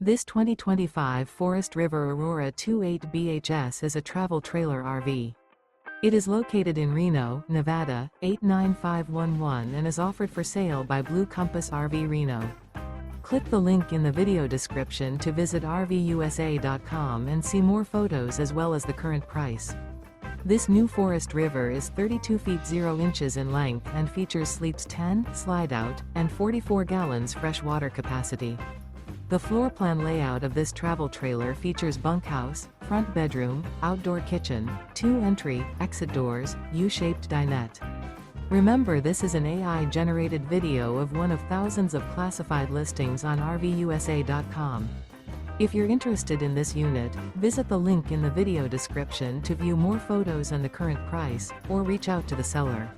This 2025 Forest River Aurora 28 BHS is a travel trailer RV. It is located in Reno, Nevada, 89511 and is offered for sale by Blue Compass RV Reno. Click the link in the video description to visit RVUSA.com and see more photos as well as the current price. This new Forest River is 32 feet 0 inches in length and features sleeps 10, slide-out, and 44 gallons fresh water capacity. The floor plan layout of this travel trailer features bunkhouse, front bedroom, outdoor kitchen, 2 entry, exit doors, U-shaped dinette. Remember, this is an AI-generated video of one of thousands of classified listings on RVUSA.com. If you're interested in this unit, visit the link in the video description to view more photos and the current price, or reach out to the seller.